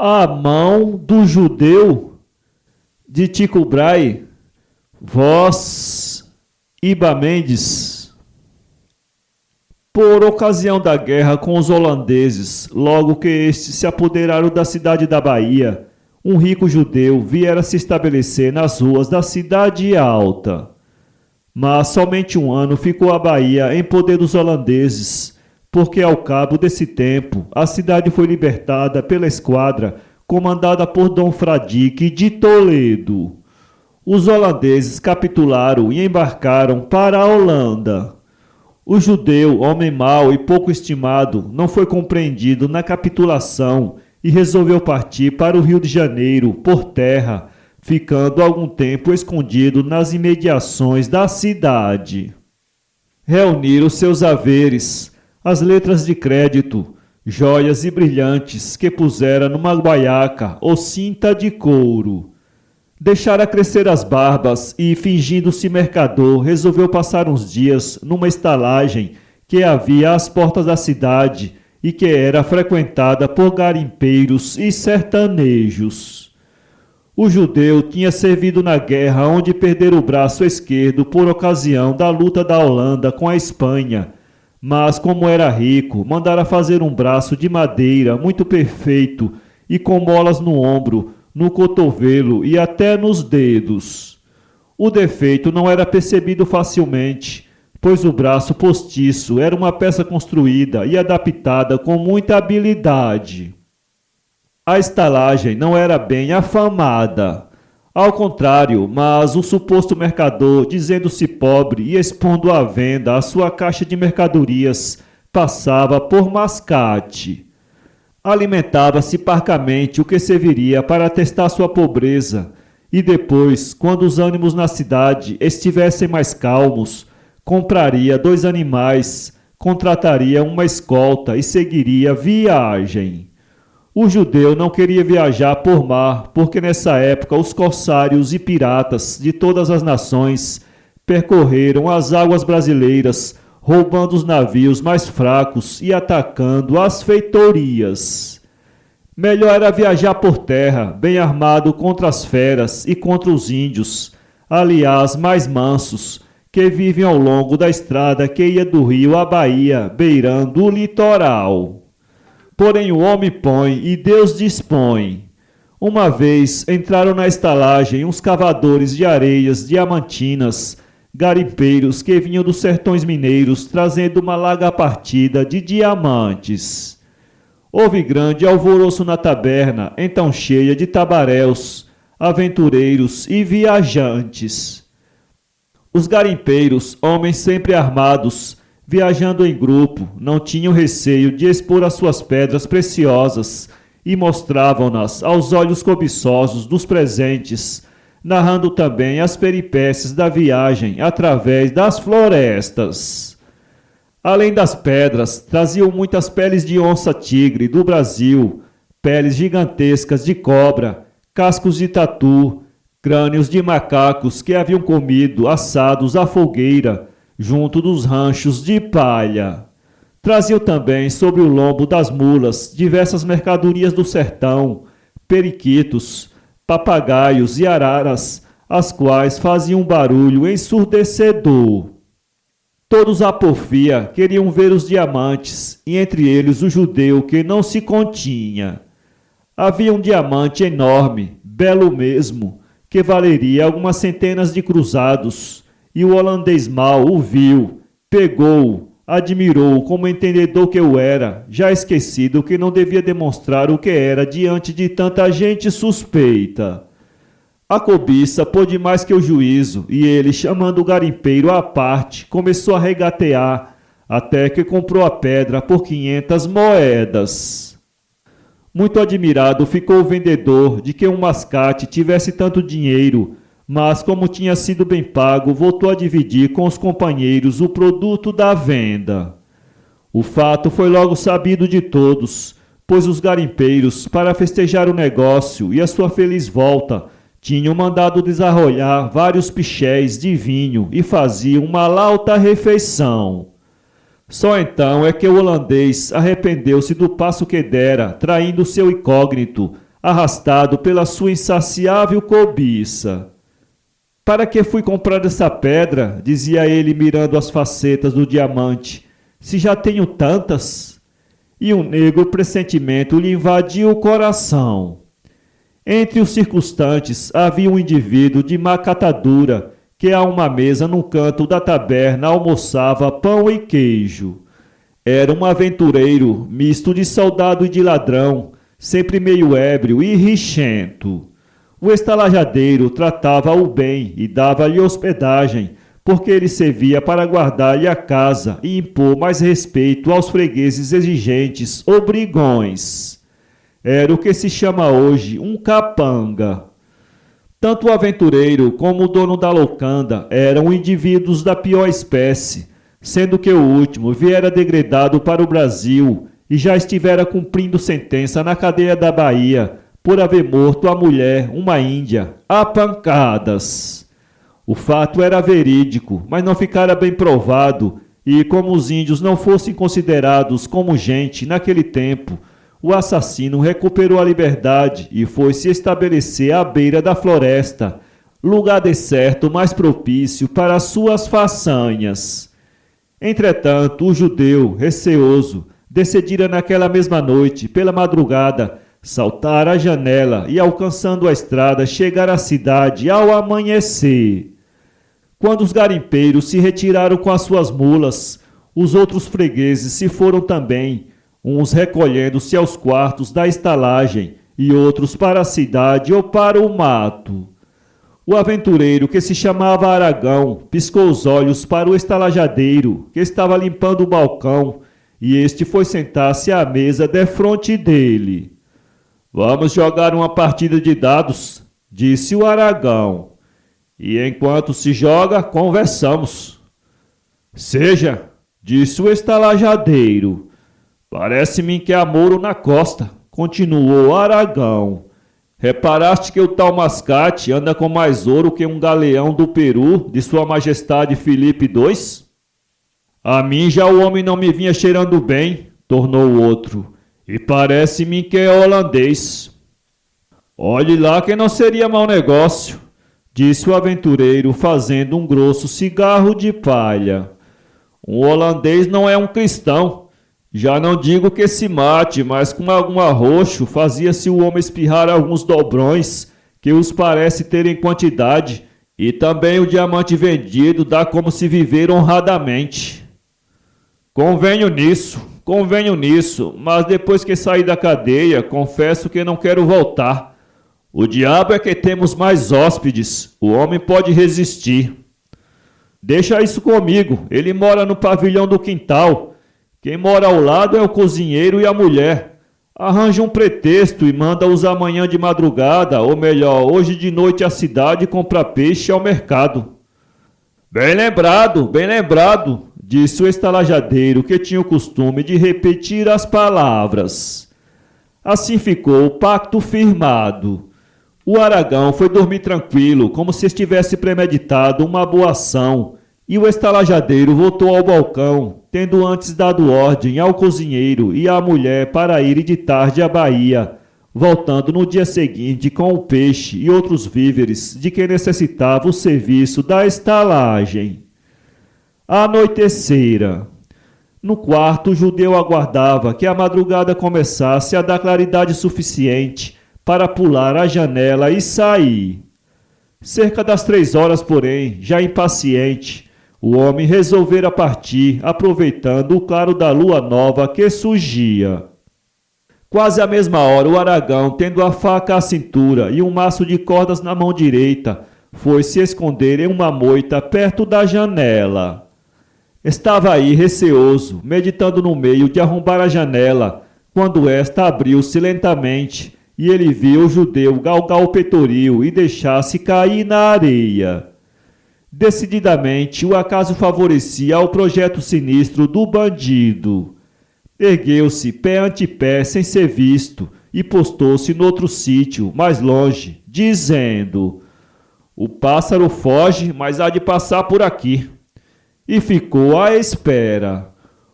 A mão do judeu de Tycho Brahe, voz Iba Mendes. Por ocasião da guerra com os holandeses, logo que estes se apoderaram da cidade da Bahia, um rico judeu viera se estabelecer nas ruas da cidade alta. Mas somente um ano ficou a Bahia em poder dos holandeses, porque ao cabo desse tempo a cidade foi libertada pela esquadra comandada por Dom Fradique de Toledo. Os holandeses capitularam e embarcaram para a Holanda. O judeu, homem mau e pouco estimado, não foi compreendido na capitulação e resolveu partir para o Rio de Janeiro, por terra, ficando algum tempo escondido nas imediações da cidade. Reuniram seus haveres, as letras de crédito, joias e brilhantes que pusera numa guaiaca ou cinta de couro. Deixara crescer as barbas e, fingindo-se mercador, resolveu passar uns dias numa estalagem que havia às portas da cidade e que era frequentada por garimpeiros e sertanejos. O judeu tinha servido na guerra onde perdera o braço esquerdo por ocasião da luta da Holanda com a Espanha, mas como era rico, mandara fazer um braço de madeira muito perfeito e com molas no ombro, no cotovelo e até nos dedos. O defeito não era percebido facilmente, pois o braço postiço era uma peça construída e adaptada com muita habilidade. A estalagem não era bem afamada. Ao contrário, mas o suposto mercador, dizendo-se pobre e expondo à venda a sua caixa de mercadorias, passava por mascate. Alimentava-se parcamente, o que serviria para atestar sua pobreza, e depois, quando os ânimos na cidade estivessem mais calmos, compraria 2 animais, contrataria uma escolta e seguiria viagem. O judeu não queria viajar por mar, porque nessa época os corsários e piratas de todas as nações percorreram as águas brasileiras, roubando os navios mais fracos e atacando as feitorias. Melhor era viajar por terra, bem armado contra as feras e contra os índios, aliás, mais mansos, que vivem ao longo da estrada que ia do rio à Bahia, beirando o litoral. Porém o homem põe e Deus dispõe. Uma vez entraram na estalagem uns cavadores de areias diamantinas, garimpeiros que vinham dos sertões mineiros trazendo uma larga partida de diamantes. Houve grande alvoroço na taberna, então cheia de tabaréus, aventureiros e viajantes. Os garimpeiros, homens sempre armados, viajando em grupo, não tinham receio de expor as suas pedras preciosas e mostravam-nas aos olhos cobiçosos dos presentes, narrando também as peripécias da viagem através das florestas. Além das pedras, traziam muitas peles de onça-tigre do Brasil, peles gigantescas de cobra, cascos de tatu, crânios de macacos que haviam comido assados à fogueira, junto dos ranchos de palha. Traziam também sobre o lombo das mulas diversas mercadorias do sertão, periquitos, papagaios e araras, as quais faziam um barulho ensurdecedor. Todos à porfia queriam ver os diamantes, e entre eles o judeu que não se continha. Havia um diamante enorme, belo mesmo, que valeria algumas centenas de cruzados, e o holandês mau o viu, pegou-o, admirou como entendedor que eu era, já esquecido que não devia demonstrar o que era diante de tanta gente suspeita. A cobiça pôde mais que o juízo, e ele, chamando o garimpeiro à parte, começou a regatear, até que comprou a pedra por 500 moedas. Muito admirado ficou o vendedor de que um mascate tivesse tanto dinheiro, mas como tinha sido bem pago, voltou a dividir com os companheiros o produto da venda. O fato foi logo sabido de todos, pois os garimpeiros, para festejar o negócio e a sua feliz volta, tinham mandado desarrolhar vários pichés de vinho e faziam uma lauta refeição. Só então é que o holandês arrependeu-se do passo que dera, traindo seu incógnito, arrastado pela sua insaciável cobiça. Para que fui comprar essa pedra, dizia ele mirando as facetas do diamante, se já tenho tantas? E um negro pressentimento lhe invadiu o coração. Entre os circunstantes havia um indivíduo de má catadura que a uma mesa num canto da taberna almoçava pão e queijo. Era um aventureiro, misto de soldado e de ladrão, sempre meio ébrio e rixento. O estalajadeiro tratava-o bem e dava-lhe hospedagem, porque ele servia para guardar-lhe a casa e impor mais respeito aos fregueses exigentes ou brigões. Era o que se chama hoje um capanga. Tanto o aventureiro como o dono da locanda eram indivíduos da pior espécie, sendo que o último viera degradado para o Brasil e já estivera cumprindo sentença na cadeia da Bahia por haver morto a mulher, uma índia, a pancadas. O fato era verídico, mas não ficara bem provado, e como os índios não fossem considerados como gente naquele tempo, o assassino recuperou a liberdade e foi se estabelecer à beira da floresta, lugar deserto mais propício para suas façanhas. Entretanto, o judeu, receoso, decidira naquela mesma noite, pela madrugada, saltar a janela e, alcançando a estrada, chegar à cidade ao amanhecer. Quando os garimpeiros se retiraram com as suas mulas, os outros fregueses se foram também, uns recolhendo-se aos quartos da estalagem e outros para a cidade ou para o mato. O aventureiro, que se chamava Aragão, piscou os olhos para o estalajadeiro, que estava limpando o balcão, e este foi sentar-se à mesa defronte dele. Vamos jogar uma partida de dados, disse o Aragão. E enquanto se joga, conversamos. Seja, disse o estalajadeiro. Parece-me que há moro na costa, continuou Aragão. Reparaste que o tal Mascate anda com mais ouro que um galeão do Peru de Sua Majestade Filipe II? A mim já o homem não me vinha cheirando bem, tornou o outro, e parece-me que é holandês. Olhe lá que não seria mau negócio, disse o aventureiro fazendo um grosso cigarro de palha. Um holandês não é um cristão. Já não digo que se mate, mas com algum arroxo fazia-se o homem espirrar alguns dobrões, que os parece ter em quantidade, e também o diamante vendido dá como se viver honradamente. Convenho nisso, mas depois que saí da cadeia, confesso que não quero voltar. O diabo é que temos mais hóspedes, o homem pode resistir. Deixa isso comigo, ele mora no pavilhão do quintal. Quem mora ao lado é o cozinheiro e a mulher. Arranja um pretexto e manda-os amanhã de madrugada, ou melhor, hoje de noite à cidade comprar peixe ao mercado. Bem lembrado, disse o estalajadeiro, que tinha o costume de repetir as palavras. Assim ficou o pacto firmado. O Aragão foi dormir tranquilo, como se estivesse premeditado uma boa ação, e o estalajadeiro voltou ao balcão, tendo antes dado ordem ao cozinheiro e à mulher para irem de tarde à Bahia, voltando no dia seguinte com o peixe e outros víveres de que necessitava o serviço da estalagem. Anoitecera. No quarto, o judeu aguardava que a madrugada começasse a dar claridade suficiente para pular a janela e sair. Cerca das 3 horas, porém, já impaciente, o homem resolvera partir, aproveitando o claro da lua nova que surgia. Quase à mesma hora, o Aragão, tendo a faca à cintura e um maço de cordas na mão direita, foi se esconder em uma moita perto da janela. Estava aí receoso, meditando no meio de arrombar a janela, quando esta abriu-se lentamente, e ele viu o judeu galgar o peitoril e deixar-se cair na areia. Decididamente, o acaso favorecia ao projeto sinistro do bandido. Ergueu-se pé ante pé sem ser visto e postou-se noutro sítio, mais longe, dizendo: "O pássaro foge, mas há de passar por aqui." E ficou à espera.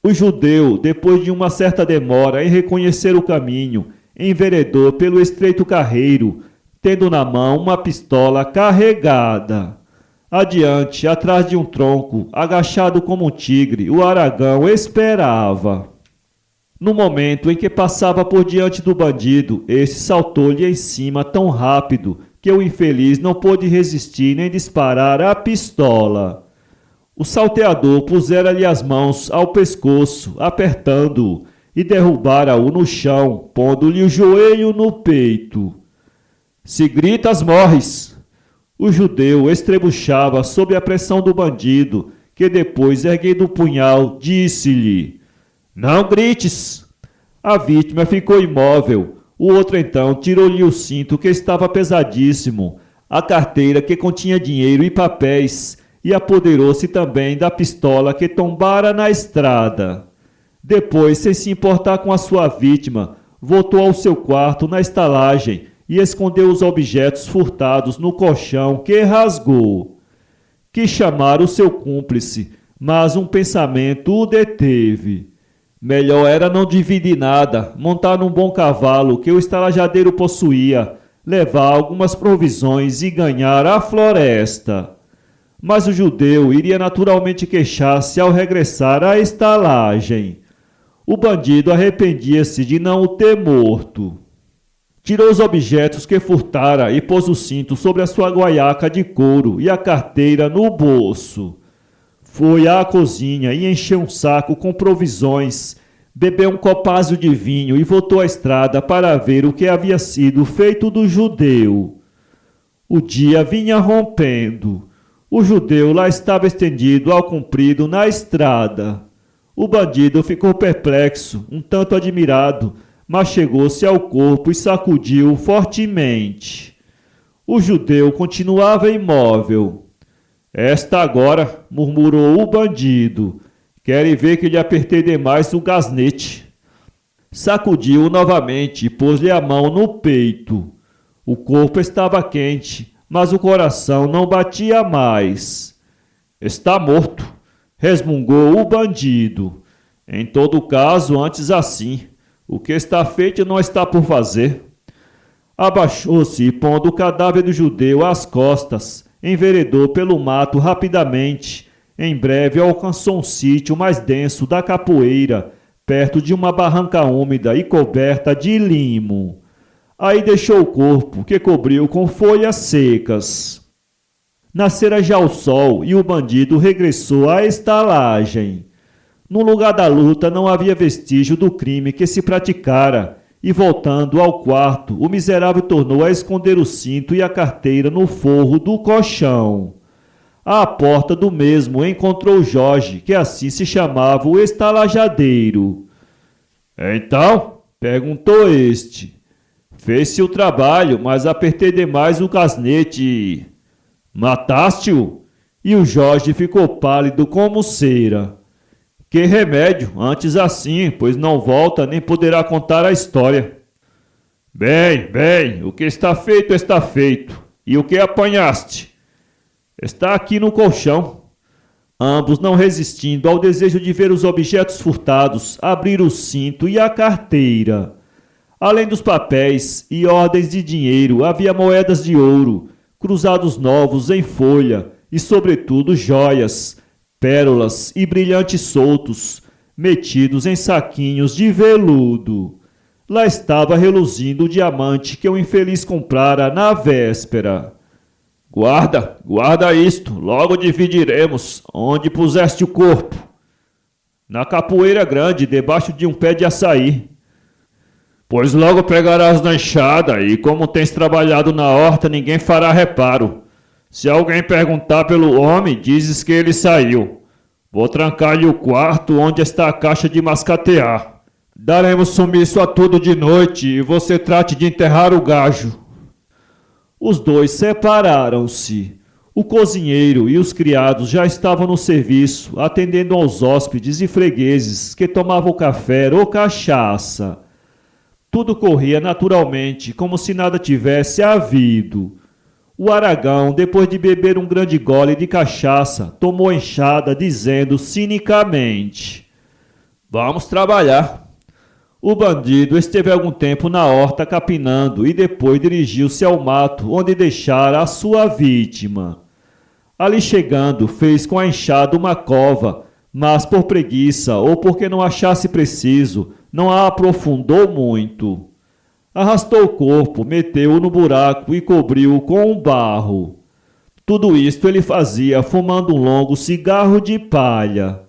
O judeu, depois de uma certa demora em reconhecer o caminho, enveredou pelo estreito carreiro, tendo na mão uma pistola carregada. Adiante, atrás de um tronco, agachado como um tigre, o Aragão esperava. No momento em que passava por diante do bandido, este saltou-lhe em cima tão rápido que o infeliz não pôde resistir nem disparar a pistola. O salteador pusera-lhe as mãos ao pescoço, apertando-o, e derrubara-o no chão, pondo-lhe o joelho no peito. Se gritas, morres! O judeu estrebuchava sob a pressão do bandido, que depois, erguendo o punhal, disse-lhe: Não grites! A vítima ficou imóvel. O outro então tirou-lhe o cinto, que estava pesadíssimo, a carteira que continha dinheiro e papéis, e apoderou-se também da pistola que tombara na estrada. Depois, sem se importar com a sua vítima, voltou ao seu quarto na estalagem e escondeu os objetos furtados no colchão, que rasgou. Quis chamar o seu cúmplice, mas um pensamento o deteve. Melhor era não dividir nada, montar num bom cavalo que o estalajadeiro possuía, levar algumas provisões e ganhar a floresta. Mas o judeu iria naturalmente queixar-se ao regressar à estalagem. O bandido arrependia-se de não o ter morto. Tirou os objetos que furtara e pôs o cinto sobre a sua guaiaca de couro e a carteira no bolso. Foi à cozinha e encheu um saco com provisões, bebeu um copázio de vinho e voltou à estrada para ver o que havia sido feito do judeu. O dia vinha rompendo. O judeu lá estava estendido ao comprido na estrada. O bandido ficou perplexo, um tanto admirado, mas chegou-se ao corpo e sacudiu-o fortemente. O judeu continuava imóvel. Esta agora, murmurou o bandido. Querem ver que lhe apertei demais o gasnete. Sacudiu-o novamente e pôs-lhe a mão no peito. O corpo estava quente, mas o coração não batia mais. Está morto, resmungou o bandido. Em todo caso, antes assim. O que está feito não está por fazer. Abaixou-se e, pondo o cadáver do judeu às costas, enveredou pelo mato rapidamente. Em breve alcançou um sítio mais denso da capoeira, perto de uma barranca úmida e coberta de limo. Aí deixou o corpo, que cobriu com folhas secas. Nascera já o sol e o bandido regressou à estalagem. No lugar da luta não havia vestígio do crime que se praticara, e voltando ao quarto, o miserável tornou a esconder o cinto e a carteira no forro do colchão. À porta do mesmo encontrou Jorge, que assim se chamava o estalajadeiro. Então, perguntou este, fez-se o trabalho, mas apertei demais o gasnete e... Mataste-o? E o Jorge ficou pálido como cera. Que remédio, antes assim, pois não volta nem poderá contar a história. Bem, o que está feito está feito. E o que apanhaste? Está aqui no colchão. Ambos, não resistindo ao desejo de ver os objetos furtados, abriram o cinto e a carteira. Além dos papéis e ordens de dinheiro, havia moedas de ouro, cruzados novos em folha e, sobretudo, joias, pérolas e brilhantes soltos, metidos em saquinhos de veludo. Lá estava reluzindo o diamante que o infeliz comprara na véspera. Guarda isto, logo dividiremos. Onde puseste o corpo? Na capoeira grande, debaixo de um pé de açaí. Pois logo pegarás na enxada e, como tens trabalhado na horta, ninguém fará reparo. Se alguém perguntar pelo homem, dizes que ele saiu. Vou trancar-lhe o quarto onde está a caixa de mascatear. Daremos sumiço a tudo de noite e você trate de enterrar o gajo. Os dois separaram-se. O cozinheiro e os criados já estavam no serviço, atendendo aos hóspedes e fregueses que tomavam café ou cachaça. Tudo corria naturalmente, como se nada tivesse havido. O Aragão, depois de beber um grande gole de cachaça, tomou a enxada, dizendo cinicamente: Vamos trabalhar. O bandido esteve algum tempo na horta capinando e depois dirigiu-se ao mato onde deixara a sua vítima. Ali chegando, fez com a enxada uma cova, mas por preguiça ou porque não achasse preciso, não a aprofundou muito. Arrastou o corpo, meteu-o no buraco e cobriu-o com um barro. Tudo isto ele fazia fumando um longo cigarro de palha.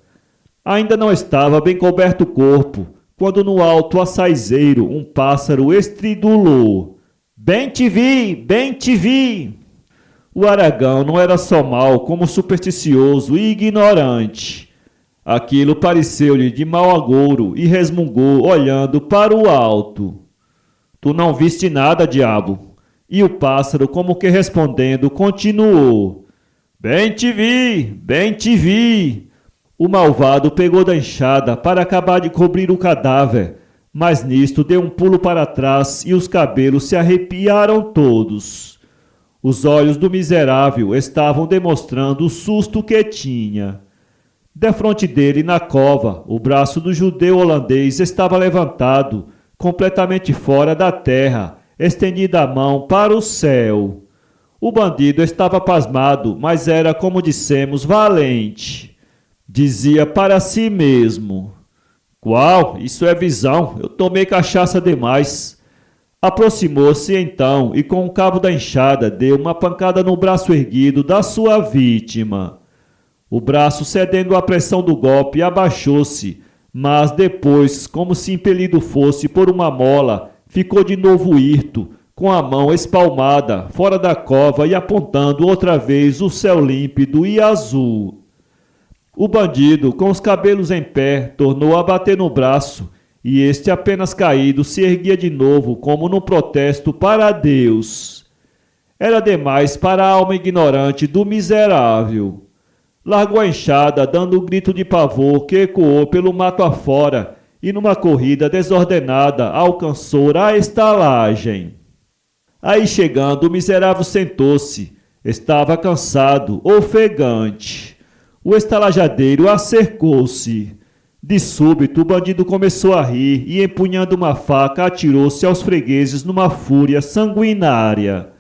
Ainda não estava bem coberto o corpo, quando no alto açaizeiro um pássaro estridulou. Bem te vi, bem te vi! O Aragão não era só mau, como supersticioso e ignorante. Aquilo pareceu-lhe de mau agouro e resmungou, olhando para o alto. Tu não viste nada, diabo. E o pássaro, como que respondendo, continuou. Bem te vi, bem te vi. O malvado pegou da enxada para acabar de cobrir o cadáver, mas nisto deu um pulo para trás e os cabelos se arrepiaram todos. Os olhos do miserável estavam demonstrando o susto que tinha. Defronte dele, na cova, o braço do judeu holandês estava levantado, completamente fora da terra, estendida a mão para o céu. O bandido estava pasmado, mas era, como dissemos, valente. Dizia para si mesmo: Qual? Isso é visão, eu tomei cachaça demais. Aproximou-se então e com o cabo da enxada deu uma pancada no braço erguido da sua vítima. O braço, cedendo à pressão do golpe, abaixou-se, mas depois, como se impelido fosse por uma mola, ficou de novo hirto, com a mão espalmada, fora da cova e apontando outra vez o céu límpido e azul. O bandido, com os cabelos em pé, tornou a bater no braço, e este, apenas caído, se erguia de novo, como num protesto para Deus. Era demais para a alma ignorante do miserável. Largou a enxada, dando um grito de pavor que ecoou pelo mato afora, e numa corrida desordenada alcançou a estalagem. Aí chegando, o miserável sentou-se. Estava cansado, ofegante. O estalajadeiro acercou-se. De súbito, o bandido começou a rir e, empunhando uma faca, atirou-se aos fregueses numa fúria sanguinária.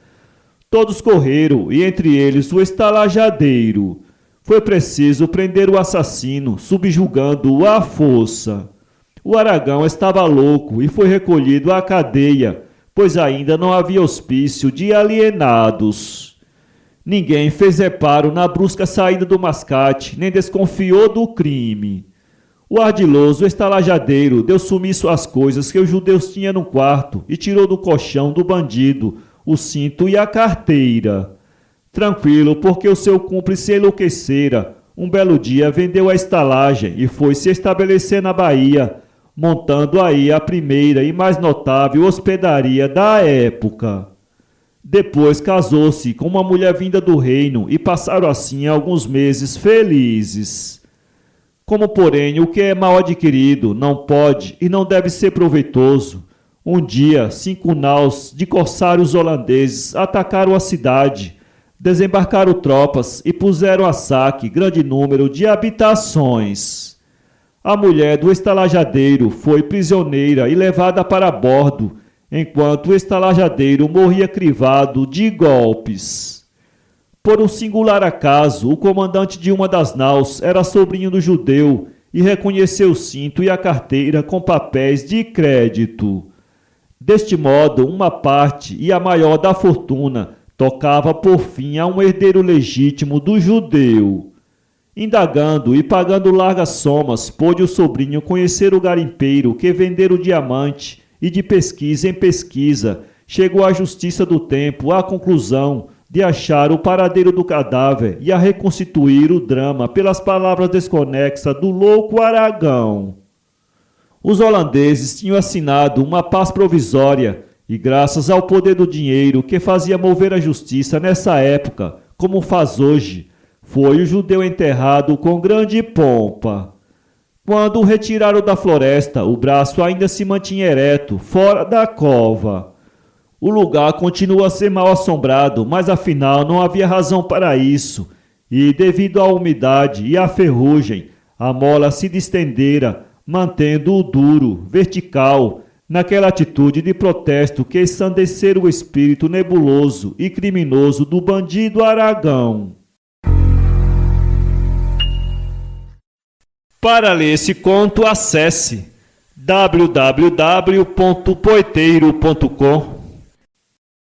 Todos correram, e entre eles o estalajadeiro. Foi preciso prender o assassino, subjugando-o à força. O Aragão estava louco e foi recolhido à cadeia, pois ainda não havia hospício de alienados. Ninguém fez reparo na brusca saída do mascate, nem desconfiou do crime. O ardiloso estalajadeiro deu sumiço às coisas que os judeus tinham no quarto e tirou do colchão do bandido o cinto e a carteira. Tranquilo, porque o seu cúmplice enlouquecera, um belo dia vendeu a estalagem e foi se estabelecer na Bahia, montando aí a primeira e mais notável hospedaria da época. Depois casou-se com uma mulher vinda do reino e passaram assim alguns meses felizes. Como, porém, o que é mal adquirido não pode e não deve ser proveitoso, um dia 5 naus de corsários holandeses atacaram a cidade, desembarcaram tropas e puseram a saque grande número de habitações. A mulher do estalajadeiro foi prisioneira e levada para bordo, enquanto o estalajadeiro morria crivado de golpes. Por um singular acaso, o comandante de uma das naus era sobrinho do judeu e reconheceu o cinto e a carteira com papéis de crédito. Deste modo, uma parte e a maior da fortuna tocava por fim a um herdeiro legítimo do judeu. Indagando e pagando largas somas, pôde o sobrinho conhecer o garimpeiro que vendera o diamante e, de pesquisa em pesquisa, chegou à justiça do tempo à conclusão de achar o paradeiro do cadáver e a reconstituir o drama pelas palavras desconexas do louco Aragão. Os holandeses tinham assinado uma paz provisória e, graças ao poder do dinheiro que fazia mover a justiça nessa época, como faz hoje, foi o judeu enterrado com grande pompa. Quando o retiraram da floresta, o braço ainda se mantinha ereto, fora da cova. O lugar continua a ser mal assombrado, mas afinal não havia razão para isso, e devido à umidade e à ferrugem, a mola se distendera, mantendo-o duro, vertical, naquela atitude de protesto que ensandecera o espírito nebuloso e criminoso do bandido Aragão. Para ler esse conto, acesse www.poeteiro.com